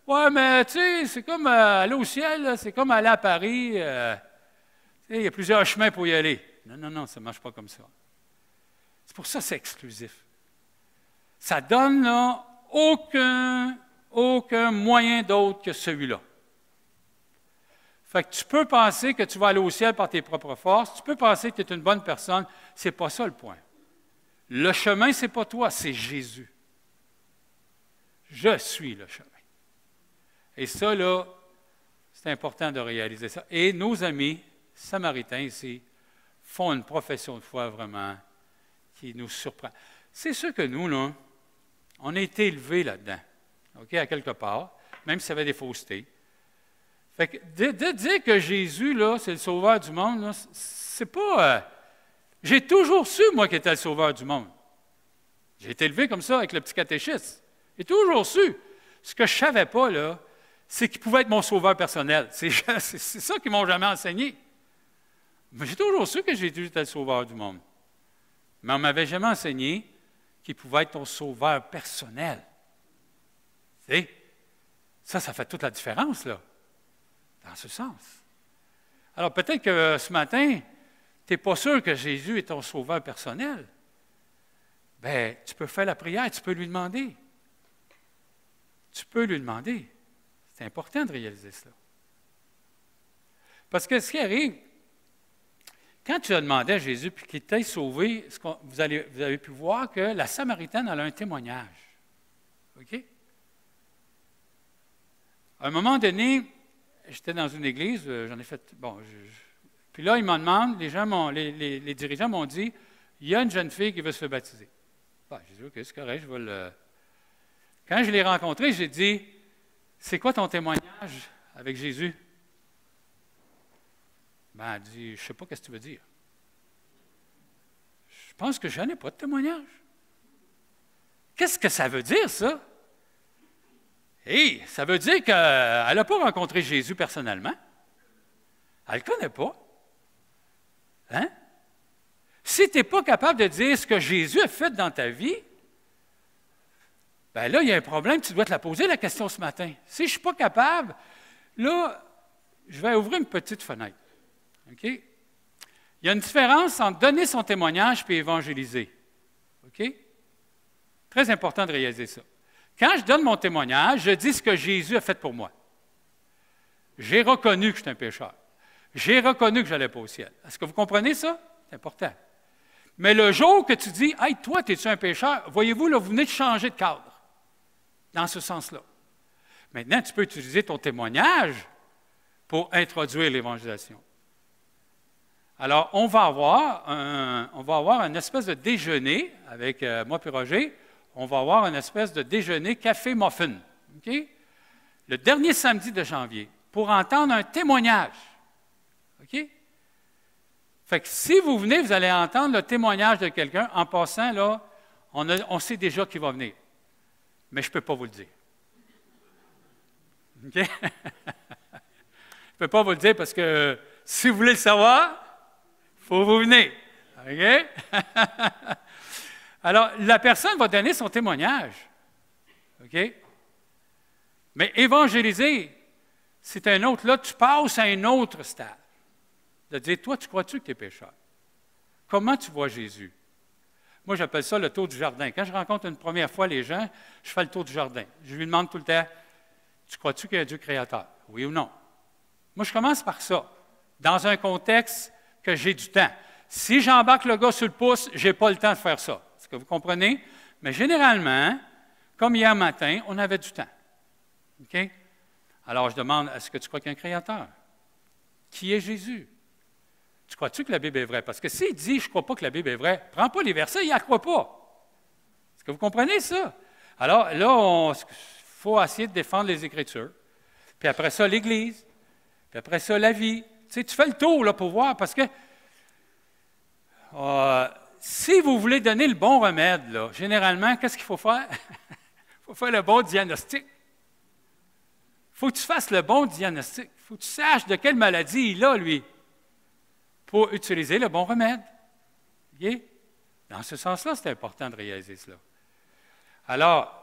Ouais, mais tu sais, c'est comme aller au ciel, là, c'est comme aller à Paris. Il y a plusieurs chemins pour y aller. Non, ça ne marche pas comme ça. C'est pour ça que c'est exclusif. Ça donne là, aucun moyen d'autre que celui-là. Fait que tu peux penser que tu vas aller au ciel par tes propres forces, tu peux penser que tu es une bonne personne, ce n'est pas ça le point. Le chemin, ce n'est pas toi, c'est Jésus. Je suis le chemin. Et ça, là, c'est important de réaliser ça. Et nos amis samaritains ici font une profession de foi vraiment qui nous surprend. C'est sûr que nous, là, on a été élevés là-dedans, à quelque part, même s'il y avait des faussetés. Fait que de dire que Jésus, là, c'est le sauveur du monde, là, c'est pas... j'ai toujours su, moi, qu'il était le sauveur du monde. J'ai été élevé comme ça avec le petit catéchisme. J'ai toujours su. Ce que je ne savais pas, là, c'est qu'il pouvait être mon sauveur personnel. C'est ça qu'ils ne m'ont jamais enseigné. Mais j'ai toujours su que Jésus était le sauveur du monde. Mais on ne m'avait jamais enseigné qu'il pouvait être ton sauveur personnel. Tu sais, ça fait toute la différence, là, dans ce sens. Alors, peut-être que ce matin, tu n'es pas sûr que Jésus est ton sauveur personnel. Bien, tu peux faire la prière, tu peux lui demander. Tu peux lui demander. C'est important de réaliser cela. Parce que ce qui arrive, quand tu as demandé à Jésus puis qu'il t'ait sauvé, vous avez pu voir que la Samaritaine elle a un témoignage. OK? À un moment donné, j'étais dans une église, j'en ai fait. Bon, puis là, ils m'en demandent, les dirigeants m'ont dit, il y a une jeune fille qui veut se faire baptiser. Bon, j'ai dit, OK, c'est correct, je vais le. Quand je l'ai rencontré, j'ai dit, c'est quoi ton témoignage avec Jésus? Ben, elle dit, je ne sais pas ce que tu veux dire. Je pense que je n'en ai pas de témoignage. Qu'est-ce que ça veut dire, ça? Ça veut dire qu'elle n'a pas rencontré Jésus personnellement. Elle ne le connaît pas. Hein? Si tu n'es pas capable de dire ce que Jésus a fait dans ta vie, bien là, il y a un problème, tu dois te la poser la question ce matin. Si je ne suis pas capable, là, je vais ouvrir une petite fenêtre. OK? Il y a une différence entre donner son témoignage et évangéliser. OK? Très important de réaliser ça. Quand je donne mon témoignage, je dis ce que Jésus a fait pour moi. J'ai reconnu que je suis un pécheur. J'ai reconnu que je n'allais pas au ciel. Est-ce que vous comprenez ça? C'est important. Mais le jour que tu dis, « Hey, toi, es-tu un pécheur? » Voyez-vous, là, vous venez de changer de cadre. Dans ce sens-là. Maintenant, tu peux utiliser ton témoignage pour introduire l'évangélisation. Alors, on va avoir une espèce de déjeuner avec moi et Roger. On va avoir une espèce de déjeuner café-muffin. OK? Le dernier samedi de janvier, pour entendre un témoignage. OK? Fait que si vous venez, vous allez entendre le témoignage de quelqu'un. En passant, là, on sait déjà qui va venir. Mais je ne peux pas vous le dire. OK? Je ne peux pas vous le dire parce que si vous voulez le savoir, il faut vous venir. OK? Alors, la personne va donner son témoignage. OK? Mais évangéliser, c'est un autre. Là, tu passes à un autre stade. De dire, toi, tu crois-tu que tu es pécheur? Comment tu vois Jésus? Moi, j'appelle ça le tour du jardin. Quand je rencontre une première fois les gens, je fais le tour du jardin. Je lui demande tout le temps, tu crois-tu qu'il y a un Dieu créateur? Oui ou non? Moi, je commence par ça, dans un contexte que j'ai du temps. Si j'embarque le gars sur le pouce, je n'ai pas le temps de faire ça. Est-ce que vous comprenez? Mais généralement, comme hier matin, on avait du temps. OK? Alors, je demande, est-ce que tu crois qu'il y a un créateur? Qui est Jésus? Tu crois-tu que la Bible est vraie? Parce que s'il dit, je ne crois pas que la Bible est vraie, prends pas les versets, il n'y la croit pas. Est-ce que vous comprenez ça? Alors, là, il faut essayer de défendre les Écritures. Puis après ça, l'Église. Puis après ça, la vie. Tu sais, tu fais le tour là, pour voir, parce que si vous voulez donner le bon remède, là, généralement, qu'est-ce qu'il faut faire? Il faut faire le bon diagnostic. Il faut que tu fasses le bon diagnostic. Il faut que tu saches de quelle maladie il a, lui, pour utiliser le bon remède. Okay? Dans ce sens-là, c'est important de réaliser cela. Alors,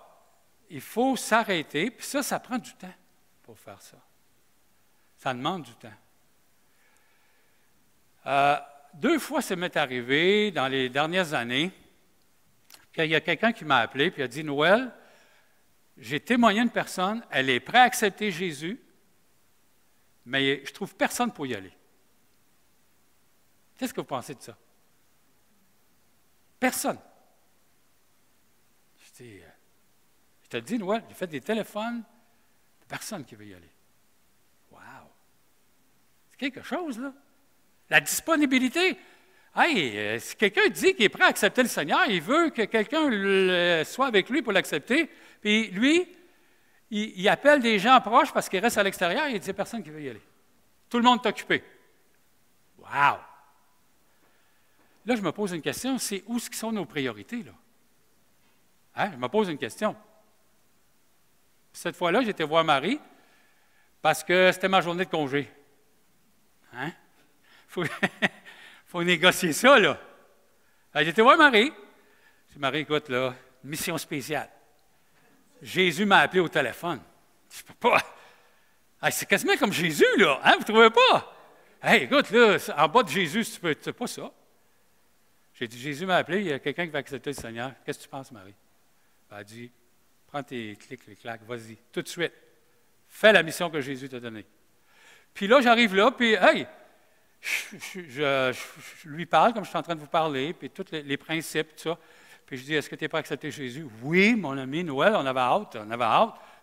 il faut s'arrêter, puis ça prend du temps pour faire ça. Ça demande du temps. 2 fois, ça m'est arrivé dans les dernières années qu'il y a quelqu'un qui m'a appelé et a dit, Noël, j'ai témoigné à une personne, elle est prête à accepter Jésus, mais je ne trouve personne pour y aller. Qu'est-ce que vous pensez de ça? Personne. Je te le dis, Noël, j'ai fait des téléphones, personne qui veut y aller. Wow! C'est quelque chose, là. La disponibilité. Hey, si quelqu'un dit qu'il est prêt à accepter le Seigneur, il veut que quelqu'un soit avec lui pour l'accepter, puis lui, il appelle des gens proches parce qu'il reste à l'extérieur et il dit, il n'y a personne qui veut y aller. Tout le monde est occupé. Wow! Là, je me pose une question, c'est où sont nos priorités, là? Hein? Je me pose une question. Cette fois-là, j'étais voir Marie parce que c'était ma journée de congé. Hein? Faut négocier ça, là. J'étais voir Marie. Je dis, Marie, écoute, là, mission spéciale. Jésus m'a appelé au téléphone. Je peux pas. Hey, c'est quasiment comme Jésus, là. Hein? Vous ne trouvez pas? Hey, écoute, là, en bas de Jésus, tu ne sais pas ça. J'ai dit, Jésus m'a appelé, il y a quelqu'un qui va accepter le Seigneur. Qu'est-ce que tu penses, Marie? Elle a dit, prends tes clics, les claques, vas-y, tout de suite. Fais la mission que Jésus t'a donnée. Puis là, j'arrive là, puis, hey, je lui parle comme je suis en train de vous parler, puis tous les principes, tout ça. Puis je dis, est-ce que tu n'es pas accepté Jésus? Oui, mon ami, Noël, on avait hâte.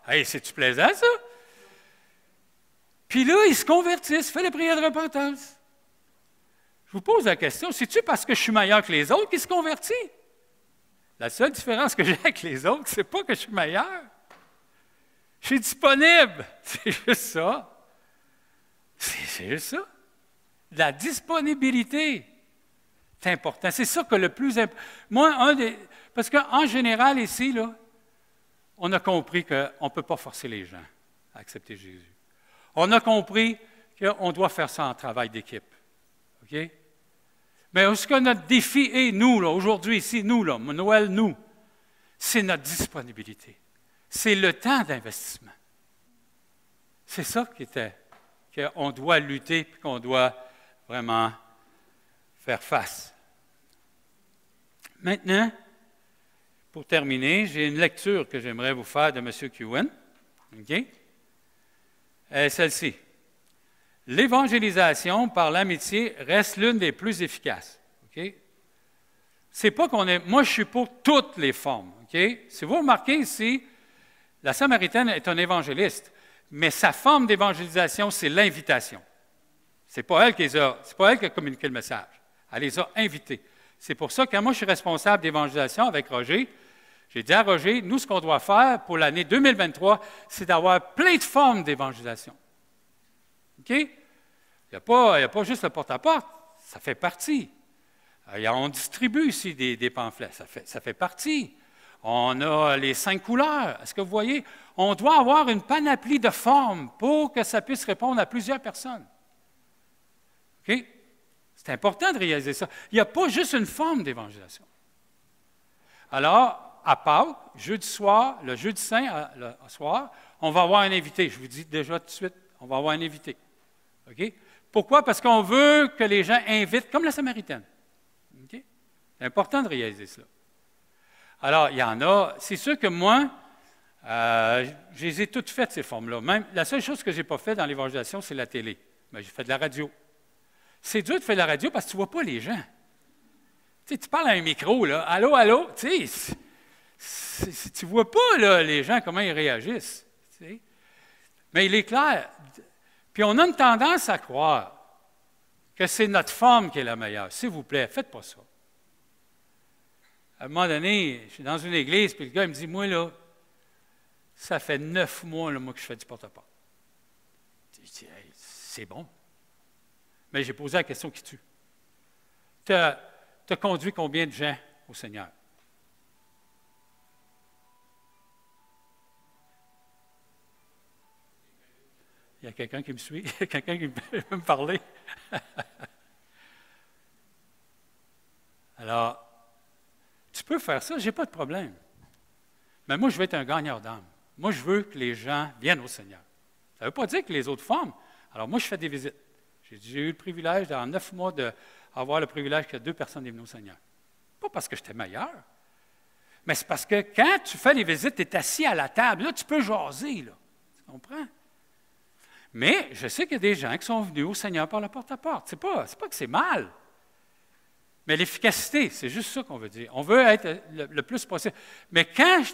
Hey, c'est-tu plaisant, ça? Puis là, ils se convertissent, fais la prière de repentance. Je vous pose la question, c'est-tu parce que je suis meilleur que les autres qu'ils se convertissent? La seule différence que j'ai avec les autres, c'est pas que je suis meilleur. Je suis disponible. C'est juste ça. C'est juste ça. La disponibilité, c'est important. C'est ça que le plus important. Moi, parce qu'en général, ici, là, on a compris qu'on ne peut pas forcer les gens à accepter Jésus. On a compris qu'on doit faire ça en travail d'équipe. OK? Mais ce que notre défi est, nous, là, aujourd'hui, ici, nous, là, Noël, nous, c'est notre disponibilité. C'est le temps d'investissement. C'est ça qu'on doit lutter et qu'on doit vraiment faire face. Maintenant, pour terminer, j'ai une lecture que j'aimerais vous faire de M. Kewen. OK? Celle-ci. L'évangélisation par l'amitié reste l'une des plus efficaces. OK? C'est pas qu'on est. Moi, je suis pour toutes les formes. OK? Si vous remarquez ici, la Samaritaine est un évangéliste, mais sa forme d'évangélisation, c'est l'invitation. C'est pas elle qui a communiqué le message. Elle les a invités. C'est pour ça que quand moi, je suis responsable d'évangélisation avec Roger, j'ai dit à Roger, nous, ce qu'on doit faire pour l'année 2023, c'est d'avoir plein de formes d'évangélisation. OK? Il n'y a pas juste le porte-à-porte, ça fait partie. On distribue ici des pamphlets, ça fait partie. On a les 5 couleurs. Est-ce que vous voyez? On doit avoir une panoplie de formes pour que ça puisse répondre à plusieurs personnes. OK? C'est important de réaliser ça. Il n'y a pas juste une forme d'évangélisation. Alors, à Pâques, jeudi soir, le jeudi saint, le soir, on va avoir un invité. Je vous dis déjà tout de suite on va avoir un invité. OK? Pourquoi? Parce qu'on veut que les gens invitent, comme la Samaritaine. OK? C'est important de réaliser cela. Alors, il y en a. C'est sûr que moi, je les ai toutes faites, ces formes-là. Même, la seule chose que je n'ai pas fait dans l'évangélisation, c'est la télé. Mais j'ai fait de la radio. C'est dur de faire de la radio parce que tu ne vois pas les gens. Tu sais, tu parles à un micro, là. Allô, allô, tu sais, tu ne vois pas là, les gens, comment ils réagissent. Tu sais. Mais il est clair. Puis on a une tendance à croire que c'est notre forme qui est la meilleure. S'il vous plaît, faites pas ça. À un moment donné, je suis dans une église, puis le gars il me dit, moi, là, ça fait 9 mois, là, moi, que je fais du porte-à-porte. Je dis, hey, c'est bon. Mais j'ai posé la question qui tue. Tu as conduit combien de gens au Seigneur? Il y a quelqu'un qui me suit? Il y a quelqu'un qui veut me parler? Alors, tu peux faire ça, je n'ai pas de problème. Mais moi, je veux être un gagneur d'âme. Moi, je veux que les gens viennent au Seigneur. Ça ne veut pas dire que les autres forment. Alors, moi, je fais des visites. J'ai eu le privilège, dans 9 mois, d'avoir le privilège que 2 personnes sont venues au Seigneur. Pas parce que j'étais meilleur, mais c'est parce que quand tu fais les visites, tu es assis à la table. Là, tu peux jaser, là. Tu comprends? Mais je sais qu'il y a des gens qui sont venus au Seigneur par la porte-à-porte. C'est pas que c'est mal. Mais l'efficacité, c'est juste ça qu'on veut dire. On veut être le plus possible. Mais quand,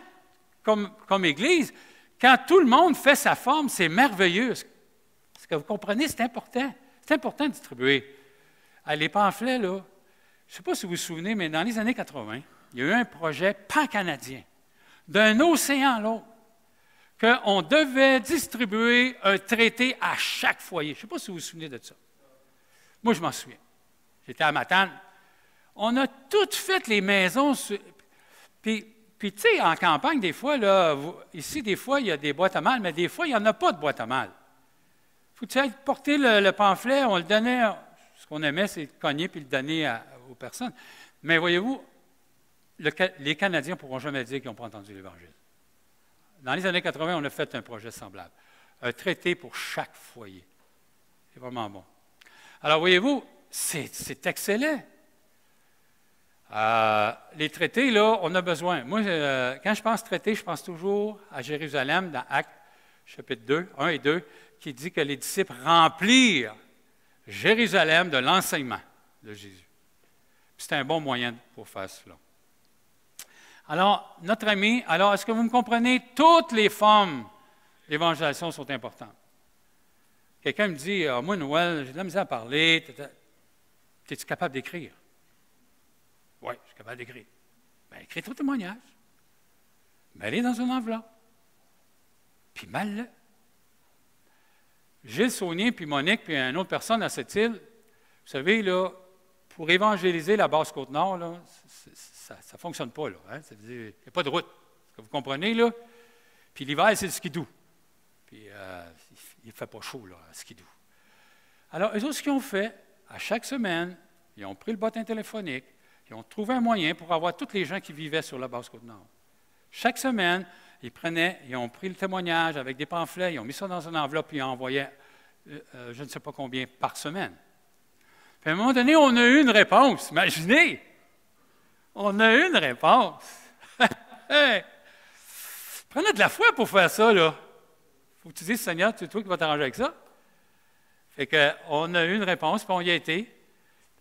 comme Église, quand tout le monde fait sa forme, c'est merveilleux. Ce que vous comprenez, c'est important. C'est important de distribuer. Les pamphlets, là, je ne sais pas si vous vous souvenez, mais dans les années 80, il y a eu un projet pan-canadien, d'un océan à l'autre, qu'on devait distribuer un traité à chaque foyer. Je ne sais pas si vous vous souvenez de ça. Moi, je m'en souviens. J'étais à Matane. On a toutes fait les maisons. Puis tu sais, en campagne, des fois, là, ici, des fois, il y a des boîtes à mal, mais des fois, il n'y en a pas de boîte à mal. Il faut porter le pamphlet, on le donnait. Ce qu'on aimait, c'est cogner puis le donner aux personnes. Mais voyez-vous, les Canadiens ne pourront jamais dire qu'ils n'ont pas entendu l'Évangile. Dans les années 80, on a fait un projet semblable. Un traité pour chaque foyer. C'est vraiment bon. Alors, voyez-vous, c'est excellent. Les traités, là, on a besoin. Moi, quand je pense traité, je pense toujours à Jérusalem, dans Actes, chapitre 2, 1 et 2, qui dit que les disciples remplirent Jérusalem de l'enseignement de Jésus. C'est un bon moyen pour faire cela. Alors, notre ami, est-ce que vous me comprenez? Toutes les formes d'évangélisation sont importantes. Quelqu'un me dit, moi, Noël, j'ai de la misère à parler. Es-tu capable d'écrire? Oui, je suis capable d'écrire. Bien, écris ton témoignage. Mets-le dans une enveloppe. Puis mal-le. Gilles Saunier, puis Monique, puis une autre personne à cette île, vous savez, là, pour évangéliser la Basse-Côte-Nord, là, ça ne fonctionne pas, là. Hein? Ça veut dire, il n'y a pas de route. Est-ce que vous comprenez, là? Puis l'hiver, c'est le skidoo. Puis il ne fait pas chaud, là, à skidoo. Alors, eux autres, ce qu'ils ont fait, à chaque semaine, ils ont pris le bottin téléphonique, ils ont trouvé un moyen pour avoir tous les gens qui vivaient sur la Basse-Côte-Nord. Chaque semaine, ils ont pris le témoignage avec des pamphlets, ils ont mis ça dans une enveloppe, puis ils envoyaient je ne sais pas combien par semaine. Puis à un moment donné, on a eu une réponse. Imaginez! On a eu une réponse. Hey! Prenez de la foi pour faire ça, là. Il faut que tu dises, Seigneur, c'est toi qui vas t'arranger avec ça. Fait qu'on a eu une réponse, puis on y a été.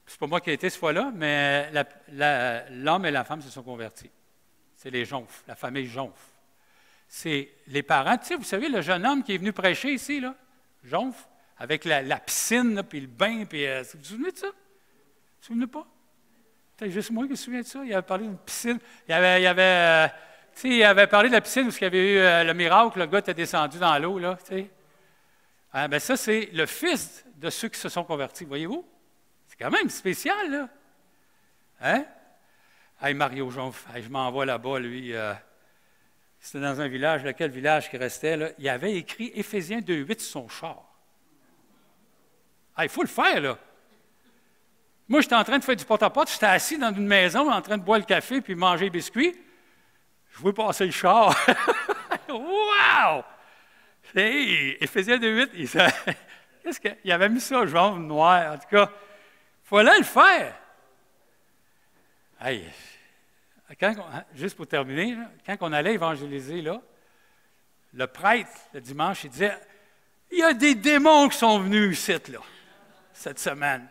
C'est pas moi qui ai été cette fois-là, mais l'homme et la femme se sont convertis. C'est les Jonf, la famille Jonf. C'est les parents. Tu sais, vous savez, le jeune homme qui est venu prêcher ici, là, Jonf, avec la piscine, là, puis le bain, puis vous vous souvenez de ça? Vous vous souvenez pas? Peut-être juste moi qui me souviens de ça. Il avait parlé d'une piscine. Il avait parlé de la piscine où il y avait eu le miracle, le gars était descendu dans l'eau, là, tu sais. Ben ça, c'est le fils de ceux qui se sont convertis, voyez-vous? C'est quand même spécial, là. Hein? Hey, Mario Jonf, je m'envoie là-bas, lui. C'était dans un village, lequel village qui restait, là. Il avait écrit Éphésiens 2,8 sur son char. Il faut le faire, là. Moi, j'étais en train de faire du porte-à-porte, j'étais assis dans une maison en train de boire le café puis manger des biscuits. Je voulais passer le char. Wow! Hey, Éphésiens 2:8, qu'est-ce qu'il avait mis ça jaune, noir, en tout cas. Il fallait le faire. Hey, juste pour terminer, là, quand on allait évangéliser, là, le prêtre, le dimanche, il disait, il y a des démons qui sont venus ici, là, cette semaine.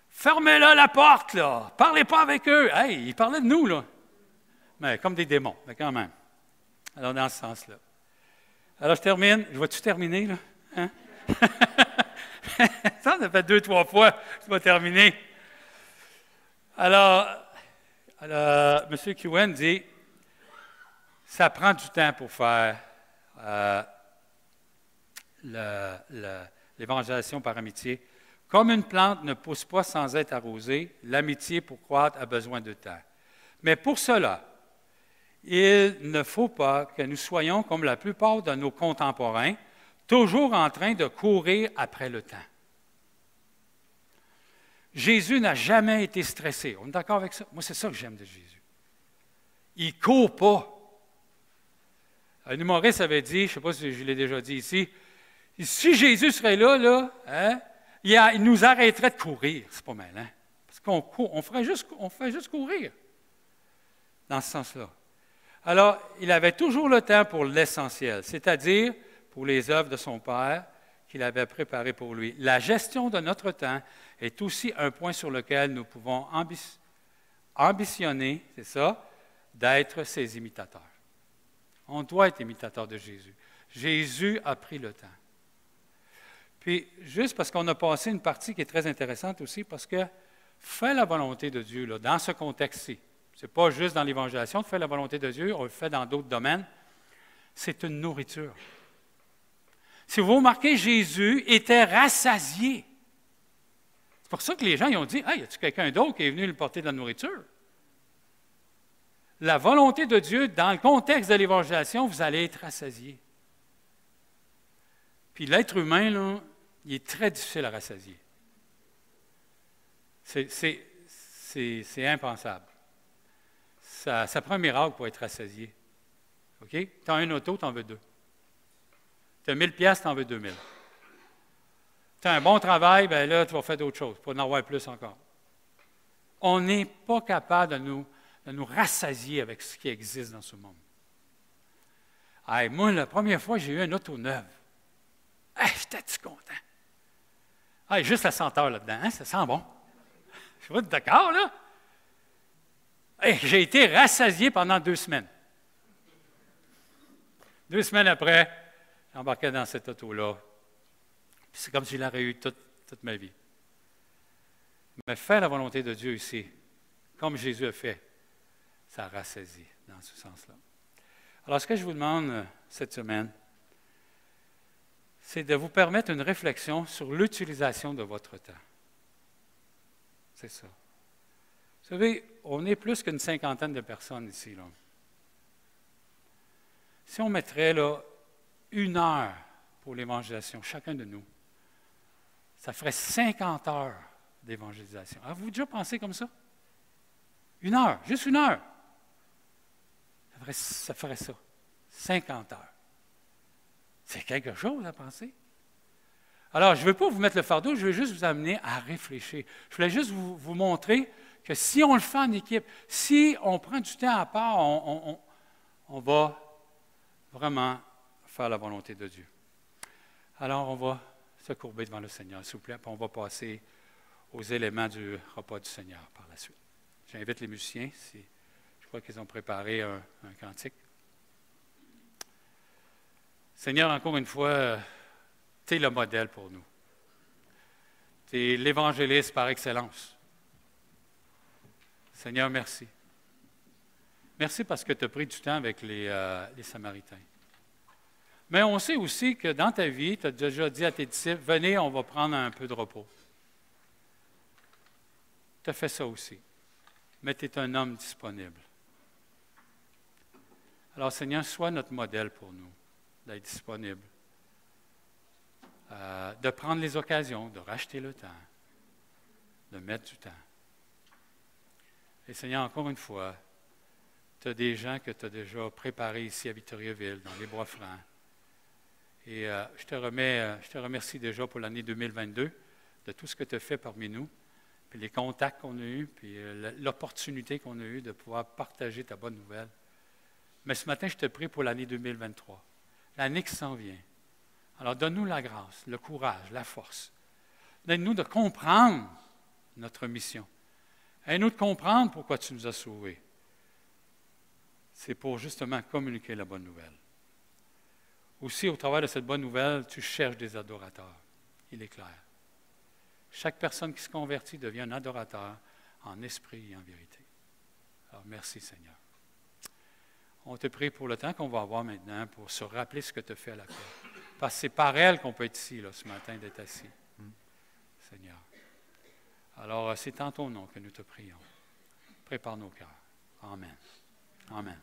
Fermez-là la porte, là. Parlez pas avec eux. Hey, il parlait de nous, là. Mais comme des démons, mais quand même. Alors, dans ce sens-là. Alors, je termine. Je vais-tu terminer, là? Hein? Ça fait 2-3 fois que je vais terminer. Alors, M. Kewen dit, ça prend du temps pour faire l'évangélisation par amitié. Comme une plante ne pousse pas sans être arrosée, l'amitié pour croître a besoin de temps. Mais pour cela, il ne faut pas que nous soyons comme la plupart de nos contemporains, toujours en train de courir après le temps. Jésus n'a jamais été stressé. On est d'accord avec ça? Moi, c'est ça que j'aime de Jésus. Il ne court pas. Un humoriste avait dit, je ne sais pas si je l'ai déjà dit ici, si Jésus serait là, hein, il nous arrêterait de courir. C'est pas mal, hein? Parce qu'on ferait juste courir. Dans ce sens-là. Alors, il avait toujours le temps pour l'essentiel, c'est-à-dire pour les œuvres de son Père qu'il avait préparées pour lui. La gestion de notre temps est aussi un point sur lequel nous pouvons ambitionner, c'est ça, d'être ses imitateurs. On doit être imitateurs de Jésus. Jésus a pris le temps. Puis, juste parce qu'on a passé une partie qui est très intéressante aussi, parce que faire la volonté de Dieu, là, dans ce contexte-ci, ce n'est pas juste dans l'évangélisation de faire la volonté de Dieu, on le fait dans d'autres domaines, c'est une nourriture. Si vous remarquez, Jésus était rassasié. C'est pour ça que les gens ils ont dit, « Hey, y a-t-il quelqu'un d'autre qui est venu lui porter de la nourriture? » La volonté de Dieu, dans le contexte de l'évangélisation, vous allez être rassasié. Puis l'être humain, là, il est très difficile à rassasier. C'est impensable. Ça prend un miracle pour être rassasié. OK? Tu as un auto, tu en veux 2. Tu as 1000 piastres, tu en veux 2000. Tu as un bon travail, bien là, tu vas faire d'autres choses pour en avoir plus encore. On n'est pas capable de nous rassasier avec ce qui existe dans ce monde. Hey, moi, la première fois, j'ai eu une auto neuve. Hey, j'étais-tu content? Hey, juste la senteur là-dedans, hein? Ça sent bon. Je suis d'accord, là? Hey, j'ai été rassasié pendant 2 semaines. 2 semaines après, j'embarquais dans cette auto-là. Puis c'est comme si je l'aurais eu toute ma vie. Mais faire la volonté de Dieu ici, comme Jésus a fait, ça rassasie dans ce sens-là. Alors, ce que je vous demande cette semaine, c'est de vous permettre une réflexion sur l'utilisation de votre temps. C'est ça. Vous savez, on est plus qu'une 50aine de personnes ici, là. Si on mettrait là 1 heure pour l'évangélisation, chacun de nous, ça ferait 50 heures d'évangélisation. Avez-vous déjà pensé comme ça? 1 heure, juste 1 heure. Ça ferait ça. 50 heures. C'est quelque chose à penser. Alors, je ne veux pas vous mettre le fardeau, je veux juste vous amener à réfléchir. Je voulais juste vous montrer que si on le fait en équipe, si on prend du temps à part, on va vraiment faire la volonté de Dieu. Alors, on va se courber devant le Seigneur, s'il vous plaît, puis on va passer aux éléments du repas du Seigneur par la suite. J'invite les musiciens, je crois qu'ils ont préparé un cantique. Seigneur, encore une fois, tu es le modèle pour nous. Tu es l'évangéliste par excellence. Seigneur, merci. Merci parce que tu as pris du temps avec les Samaritains. Mais on sait aussi que dans ta vie, tu as déjà dit à tes disciples, venez, on va prendre un peu de repos. Tu as fait ça aussi. Mais tu es un homme disponible. Alors, Seigneur, sois notre modèle pour nous, d'être disponible, de prendre les occasions, de racheter le temps, de mettre du temps. Et Seigneur, encore une fois, tu as des gens que tu as déjà préparés ici à Victoriaville, dans les Bois-Francs. Et je te remercie déjà pour l'année 2022, de tout ce que tu as fait parmi nous, puis les contacts qu'on a eus, puis l'opportunité qu'on a eue de pouvoir partager ta bonne nouvelle. Mais ce matin, je te prie pour l'année 2023, l'année qui s'en vient. Alors, donne-nous la grâce, le courage, la force. Donne-nous de comprendre notre mission. Aide-nous de comprendre pourquoi tu nous as sauvés. C'est pour justement communiquer la bonne nouvelle. Aussi, au travers de cette bonne nouvelle, tu cherches des adorateurs. Il est clair. Chaque personne qui se convertit devient un adorateur en esprit et en vérité. Alors, merci Seigneur. On te prie pour le temps qu'on va avoir maintenant pour se rappeler ce que tu as fait à la croix. Parce que c'est par elle qu'on peut être ici là, ce matin, d'être assis. Seigneur. Alors, c'est en ton nom que nous te prions. Prépare nos cœurs. Amen. Amen.